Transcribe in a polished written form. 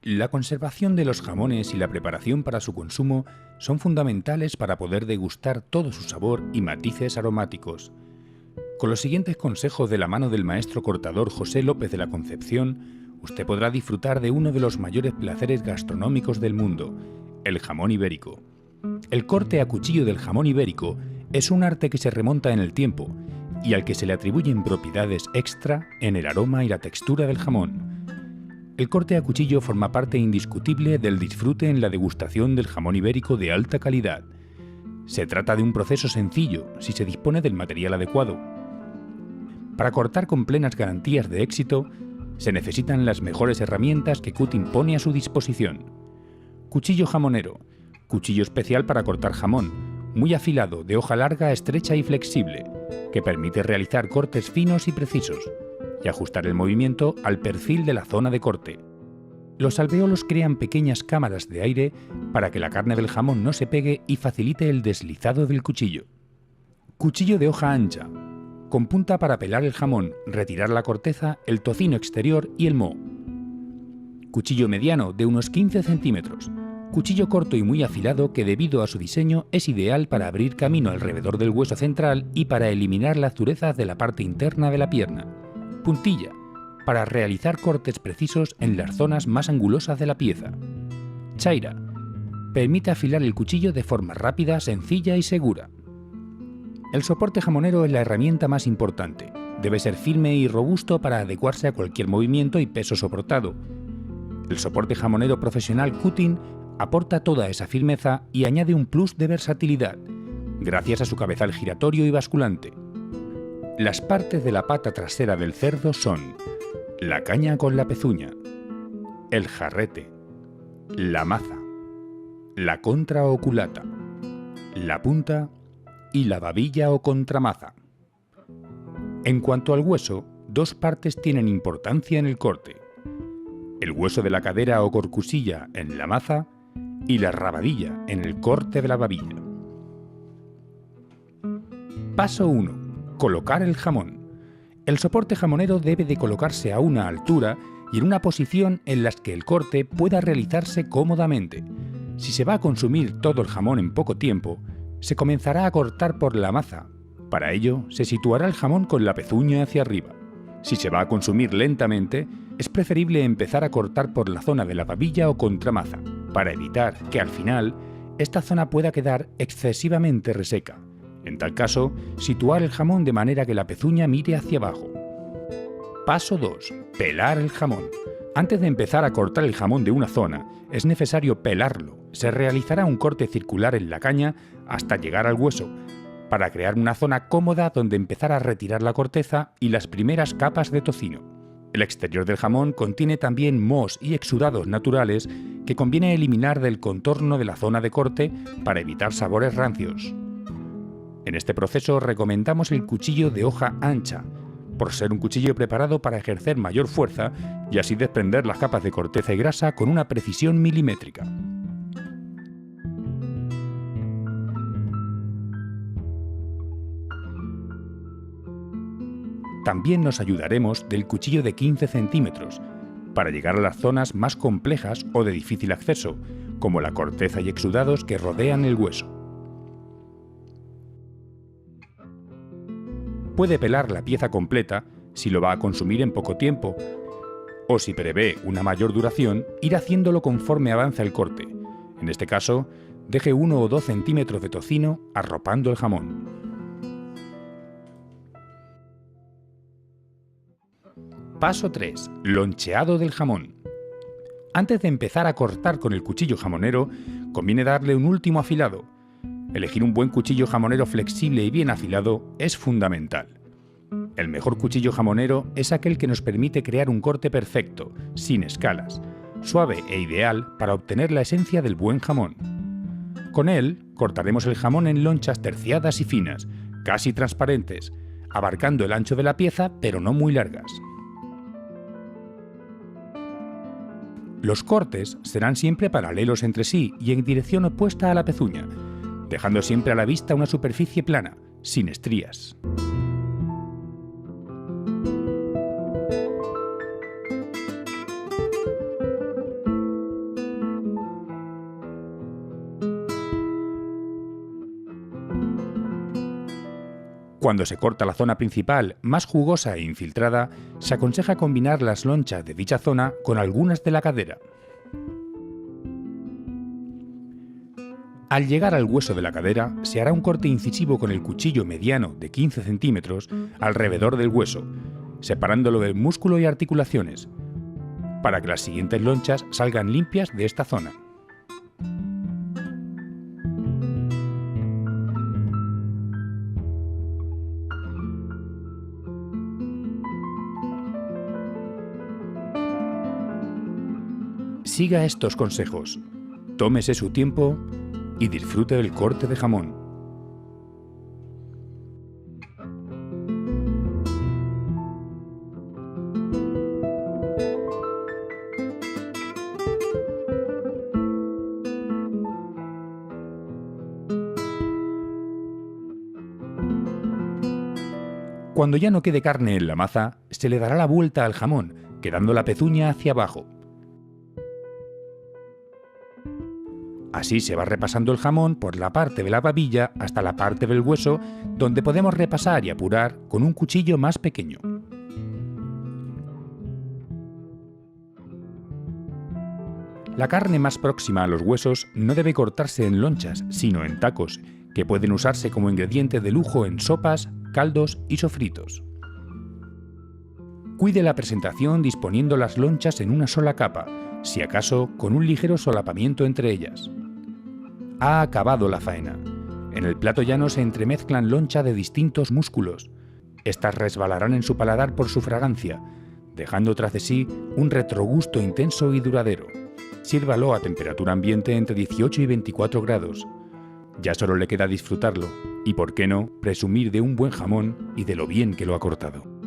La conservación de los jamones y la preparación para su consumo son fundamentales para poder degustar todo su sabor y matices aromáticos. Con los siguientes consejos de la mano del maestro cortador José López de la Concepción, usted podrá disfrutar de uno de los mayores placeres gastronómicos del mundo, el jamón ibérico. El corte a cuchillo del jamón ibérico es un arte que se remonta en el tiempo y al que se le atribuyen propiedades extra en el aroma y la textura del jamón. El corte a cuchillo forma parte indiscutible del disfrute en la degustación del jamón ibérico de alta calidad. Se trata de un proceso sencillo si se dispone del material adecuado. Para cortar con plenas garantías de éxito, se necesitan las mejores herramientas que Cutting pone a su disposición. Cuchillo jamonero, cuchillo especial para cortar jamón, muy afilado, de hoja larga, estrecha y flexible, que permite realizar cortes finos y precisos y ajustar el movimiento al perfil de la zona de corte. Los alvéolos crean pequeñas cámaras de aire para que la carne del jamón no se pegue y facilite el deslizado del cuchillo. Cuchillo de hoja ancha, con punta para pelar el jamón, retirar la corteza, el tocino exterior y el moho. Cuchillo mediano de unos 15 centímetros, cuchillo corto y muy afilado que debido a su diseño es ideal para abrir camino alrededor del hueso central y para eliminar las durezas de la parte interna de la pierna. Puntilla, para realizar cortes precisos en las zonas más angulosas de la pieza. Chaira, permite afilar el cuchillo de forma rápida, sencilla y segura. El soporte jamonero es la herramienta más importante. Debe ser firme y robusto para adecuarse a cualquier movimiento y peso soportado. El soporte jamonero profesional Cutting aporta toda esa firmeza y añade un plus de versatilidad, gracias a su cabezal giratorio y basculante. Las partes de la pata trasera del cerdo son la caña con la pezuña, el jarrete, la maza, la contra o culata, la punta y la babilla o contramaza. En cuanto al hueso, dos partes tienen importancia en el corte: el hueso de la cadera o corcusilla en la maza y la rabadilla en el corte de la babilla. Paso 1. Colocar el jamón. El soporte jamonero debe de colocarse a una altura y en una posición en la que el corte pueda realizarse cómodamente. Si se va a consumir todo el jamón en poco tiempo, se comenzará a cortar por la maza. Para ello, se situará el jamón con la pezuña hacia arriba. Si se va a consumir lentamente, es preferible empezar a cortar por la zona de la babilla o contramaza, para evitar que al final esta zona pueda quedar excesivamente reseca. En tal caso, situar el jamón de manera que la pezuña mire hacia abajo. Paso 2. Pelar el jamón. Antes de empezar a cortar el jamón de una zona, es necesario pelarlo. Se realizará un corte circular en la caña hasta llegar al hueso, para crear una zona cómoda donde empezar a retirar la corteza y las primeras capas de tocino. El exterior del jamón contiene también mohos y exudados naturales que conviene eliminar del contorno de la zona de corte para evitar sabores rancios. En este proceso recomendamos el cuchillo de hoja ancha, por ser un cuchillo preparado para ejercer mayor fuerza y así desprender las capas de corteza y grasa con una precisión milimétrica. También nos ayudaremos del cuchillo de 15 centímetros, para llegar a las zonas más complejas o de difícil acceso, como la corteza y exudados que rodean el hueso. Puede pelar la pieza completa si lo va a consumir en poco tiempo, o si prevé una mayor duración, ir haciéndolo conforme avanza el corte. En este caso, deje 1 o 2 centímetros de tocino arropando el jamón. Paso 3. Loncheado del jamón. Antes de empezar a cortar con el cuchillo jamonero, conviene darle un último afilado. Elegir un buen cuchillo jamonero flexible y bien afilado es fundamental. El mejor cuchillo jamonero es aquel que nos permite crear un corte perfecto, sin escalas, suave e ideal para obtener la esencia del buen jamón. Con él, cortaremos el jamón en lonchas terciadas y finas, casi transparentes, abarcando el ancho de la pieza pero no muy largas. Los cortes serán siempre paralelos entre sí y en dirección opuesta a la pezuña, dejando siempre a la vista una superficie plana, sin estrías. Cuando se corta la zona principal, más jugosa e infiltrada, se aconseja combinar las lonchas de dicha zona con algunas de la cadera. Al llegar al hueso de la cadera, se hará un corte incisivo con el cuchillo mediano de 15 centímetros alrededor del hueso, separándolo del músculo y articulaciones, para que las siguientes lonchas salgan limpias de esta zona. Siga estos consejos, tómese su tiempo y disfrute del corte de jamón. Cuando ya no quede carne en la maza, se le dará la vuelta al jamón, quedando la pezuña hacia abajo. Así se va repasando el jamón por la parte de la babilla hasta la parte del hueso, donde podemos repasar y apurar con un cuchillo más pequeño. La carne más próxima a los huesos no debe cortarse en lonchas, sino en tacos, que pueden usarse como ingrediente de lujo en sopas, caldos y sofritos. Cuide la presentación disponiendo las lonchas en una sola capa, si acaso con un ligero solapamiento entre ellas. Ha acabado la faena. En el plato llano se entremezclan loncha de distintos músculos. Estas resbalarán en su paladar por su fragancia, dejando tras de sí un retrogusto intenso y duradero. Sírvalo a temperatura ambiente entre 18 y 24 grados. Ya solo le queda disfrutarlo y, por qué no, presumir de un buen jamón y de lo bien que lo ha cortado.